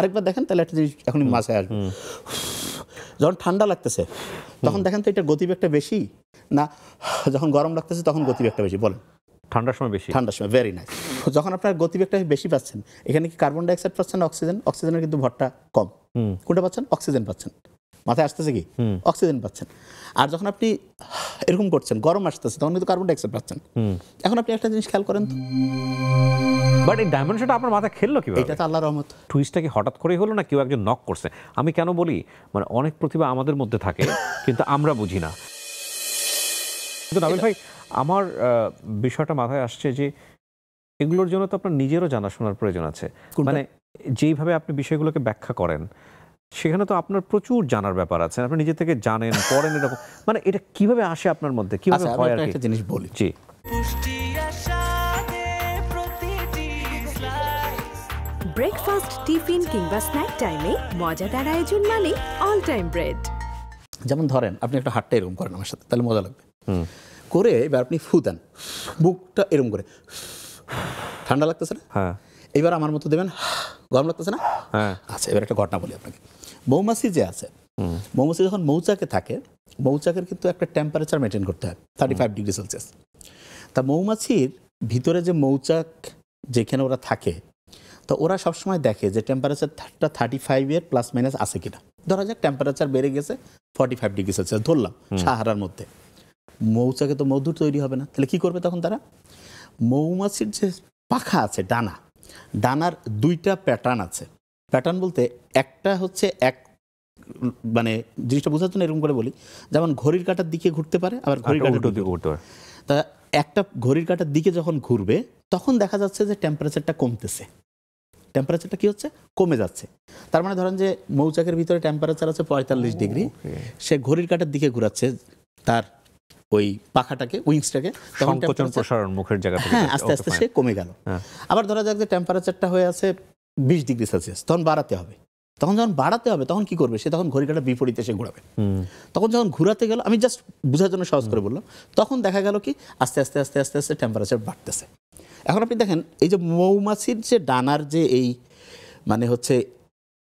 আরেকবার দেখেন তাহলে একটা জিনিস এখনই মাথায় আসবে। যখন ঠান্ডা লাগতেছে তখন দেখেন তো এটার গতিবেগটা বেশি না যখন গরম লাগতেছে তখন গতিবেগটা বেশি? বলেন। ঠান্ডার সময় বেশি। ঠান্ডার সময়। Very nice. যখন আপনার গতিবেগটা বেশি পাচ্ছেন, এখানে কি কার্বন ডাইঅক্সাইড পাচ্ছেন না অক্সিজেন? অক্সিজেনের কিন্তু ভরটা কম। কোনটা পাচ্ছেন? অক্সিজেন পাচ্ছেন। মাথায় আসতেছে কি? অক্সিজেন পাচ্ছেন। আর যখন আপনি এরকম করছেন, গরম আসতেছে, তখন কিন্তু কার্বন ডাইঅক্সাইড পাচ্ছেন। এখন আপনি একটা জিনিস খেয়াল করেন তো, বাট এই ডাইমেনশনটা আপনার মাথায় খেললো কিভাবে? এটা তো আল্লাহর রহমত। টুইস্টটা কি হঠাৎ করেই হলো না কেউ একজন নক করছে? আমি কেন বলি, মানে অনেক প্রতিভা আমাদের মধ্যে থাকে কিন্তু আমরা বুঝি না। কিন্তু নাবিল ভাই, আমার বিষয়টা মাথায় আসছে যে এগুলোর জন্য তো আপনার নিজেরও জানাশোনার প্রয়োজন আছে। মানে যেইভাবে আপনি বিষয়গুলোকে ব্যাখ্যা করেন, সেখানে তো আপনার প্রচুর জানার ব্যাপার আছে। আপনি নিজে থেকে জানেন, পড়েন, এরকম মানে এটা কিভাবে আসে আপনার মধ্যে, কিভাবে হয়? আর একটা জিনিস বলি, জি, ব্রেকফাস্ট, টিফিন কিংবা স্ন্যাক টাইমে মজাদার আয়োজন মানে অল টাইম ব্রেড। যেমন ধরেন আপনি একটা হাতটা এরকম করেন আমার সাথে, তাহলে মজা লাগবে। করে এবার আপনি ফু দেন, বুকটা এরকম করে। ঠান্ডা লাগতেছে না? হ্যাঁ। এবার আমার মতো দেবেন, গরম লাগতেছে না? হ্যাঁ। আচ্ছা, এবার একটা ঘটনা বলি আপনাকে। মৌমাছি যে আছে, মৌমাছি যখন মৌচাকে থাকে, মৌচাকের কিন্তু একটা টেম্পারেচার মেনটেন করতে হয় 35 ডিগ্রি সেলসিয়াস। তা মৌমাছির ভিতরে যে মৌচাক যেখানে ওরা থাকে, তো ওরা সবসময় দেখে যে টেম্পারেচারটা 35-এর প্লাস মাইনাস আছে কিনা। ধরা যাক টেম্পারেচার বেড়ে গেছে 45 ডিগ্রি সেলসিয়াস ধরলাম সাহারার মধ্যে, মৌচাকে তো মধু তৈরি হবে না। তাহলে কি করবে তখন তারা? মৌমাছির যে পাখা আছে, ডানা, ডানার দুইটা প্যাটার্ন আছে। প্যাটার্ন বলতে একটা হচ্ছে এক, মানে জিনিসটা বোঝার জন্য এরকম করে বলি, যেমন ঘড়ির কাঁটার দিকে ঘুরতে পারে, আবার ঘড়ির কাঁটার দিকে ঘুরতে পারে। তা একটা ঘড়ির কাঁটার দিকে যখন ঘুরবে তখন দেখা যাচ্ছে যে টেম্পারেচারটা কমতেছে। টেম্পারেচারটা কি হচ্ছে? কমে যাচ্ছে। তার মানে ধরেন যে মৌচাকের ভিতরে টেম্পারেচার আছে 45 ডিগ্রি, সে ঘড়ির কাঁটার দিকে ঘুরাচ্ছে তার ওই পাখাটাকে, উইংসটাকে, সংকোচন প্রসারণ মুখের জায়গা থেকে আস্তে আস্তে সে কমে গেল। আবার ধরা যাক যে টেম্পারেচারটা হয়ে আছে 20 ডিগ্রি সেলসিয়াস, তখন বাড়াতে হবে। তখন যখন বাড়াতে হবে তখন কি করবে? সে তখন ঘড়ির কাঁটার বিপরীতে সে ঘোরাবে। তখন যখন ঘুরাতে গেল, আমি জাস্ট বোঝার জন্য সহজ করে বললাম, তখন দেখা গেল কি আস্তে আস্তে আস্তে আস্তে আস্তে টেম্পারেচার বাড়তেছে। এখন আপনি দেখেন এই যে মৌমাছির যে ডানার যে এই মানে হচ্ছে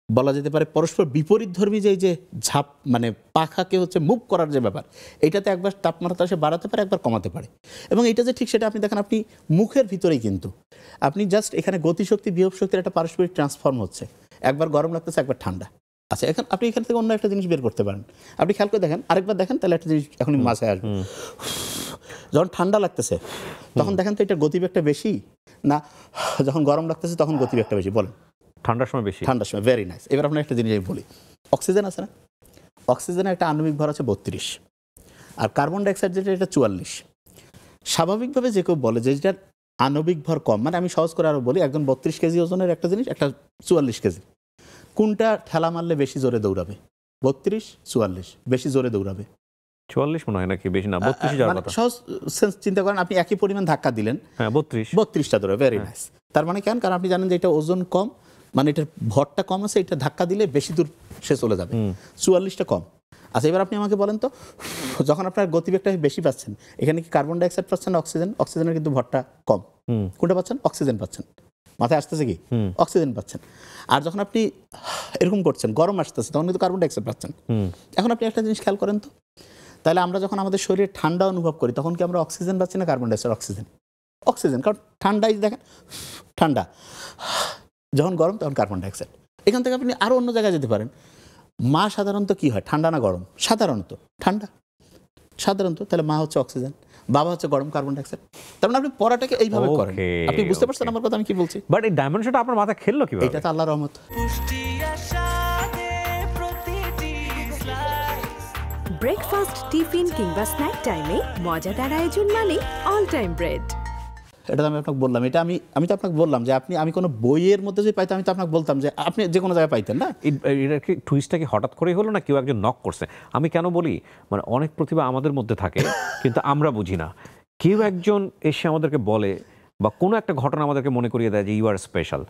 বলা যেতে পারে পরস্পর বিপরীত ধর্মী যে এই যে ঝাপ, মানে পাখাকে হচ্ছে মুভ করার যে ব্যাপার, এটাতে একবার তাপমাত্রা সে বাড়াতে পারে, একবার কমাতে পারে। এবং এটা যে ঠিক সেটা আপনি দেখেন, আপনি মুখের ভিতরেই কিন্তু আপনি জাস্ট এখানে গতিশক্তি বিভব শক্তির একটা পারস্পরিক ট্রান্সফর্ম হচ্ছে, একবার গরম লাগতেছে, একবার ঠান্ডা। আচ্ছা, এখন আপনি এখান থেকে অন্য একটা জিনিস বের করতে পারেন। আপনি খেয়াল করে দেখেন, আরেকবার দেখেন তাহলে একটা জিনিস এখনই মাথায় আসবে। যখন ঠান্ডা লাগতেছে তখন দেখেন তো এটার গতিবেগটা বেশি না যখন গরম লাগতেছে তখন গতিবেগটা বেশি? বলেন। ঠান্ডার সময় বেশি। ঠান্ডার সময়। Very nice. এবার আপনার একটা জিনিস আমি বলি, অক্সিজেন আছে না, অক্সিজেনের একটা আণবিক ভর আছে 32, আর কার্বন ডাইঅক্সাইড যেটা এটা 44। স্বাভাবিকভাবে যে কেউ বলে যে যেটার আণবিক ভর কম, মানে আমি সহজ করে আরো বলি, একজন 32 কেজি ওজনের একটা জিনিস, একটা 44 কেজি, কোনটা ঠেলা মারলে বেশি জোরে দৌড়াবে? 32, 44, বেশি জোরে দৌড়াবে? 44 মনে হয় নাকি, বেশি না, 32 যাওয়ার কথা। সহজ সেন্স চিন্তা করেন, আপনি একই পরিমাণ ধাক্কা দিলেন, হ্যাঁ 32টা দৌড়াবে। Very nice. তার মানে কেন? কারণ আপনি জানেন যে এটা ওজন কম, মানে এটার ভরটা কম আছে, এটা ধাক্কা দিলে বেশি দূর সে চলে যাবে। 44টা কম। আচ্ছা, এবার আপনি আমাকে বলেন তো, যখন আপনার গতিবেগটা বেশি পাচ্ছেন, এখানে কি কার্বন ডাইঅক্সাইড পাচ্ছেন না অক্সিজেন? অক্সিজেনের কিন্তু ভরটা কম। কোনটা পাচ্ছেন? অক্সিজেন পাচ্ছেন। মাথায় আসতেছে কি? অক্সিজেন পাচ্ছেন। আর যখন আপনি এরকম করছেন, গরম আসতেছে, তখন কিন্তু কার্বন ডাইঅক্সাইড পাচ্ছেন। এখন আপনি একটা জিনিস খেয়াল করেন তো, তাহলে আমরা যখন আমাদের শরীরে ঠান্ডা অনুভব করি তখন কি আমরা অক্সিজেন পাচ্ছি না কার্বন ডাইঅক্সাইড? অক্সিজেন। অক্সিজেন, কারণ ঠান্ডাই দেখেন, ঠান্ডা, যখন গরম তখন কার্বন ডাইঅক্সাইড। এখান থেকে আপনি আরও অন্য জায়গায় যেতে পারেন। মা সাধারণত কি হয়, ঠান্ডা না গরম? সাধারণত ঠান্ডা, সাধারণত। তাহলে মা হচ্ছে অক্সিজেন, বাবা হচ্ছে গরম, কার্বন ডাইঅক্সাইড। তার মানে আপনি পড়াটাকে এইভাবে করেন। আপনি বুঝতে পারছেন আমার কথা আমি কি বলছি? বাট এই ডাইমেনশনটা আপনার মাথায় খেললো কিভাবে? এটা তো আল্লাহর রহমত। ব্রেকফাস্ট, টিফিন কিংবা স্ন্যাক টাইমে মজাদার আয়োজন মানে অল টাইম ব্রেড। এটা আমি আপনাকে বললাম, এটা আমি তো আপনাকে বললাম যে আমি কোনো বইয়ের মধ্যে যদি পাইতাম আমি তো আপনাকে বলতাম যে আপনি যে কোনো জায়গায় পাইতেন না। এটা কি টুইস্টটা কি হঠাৎ করেই হলো না কেউ একজন নক করছে? আমি কেন বলি, মানে অনেক প্রতিভা আমাদের মধ্যে থাকে কিন্তু আমরা বুঝি না। কেউ একজন এসে আমাদেরকে বলে বা কোনো একটা ঘটনা আমাদেরকে মনে করিয়ে দেয় যে ইউ আর স্পেশাল।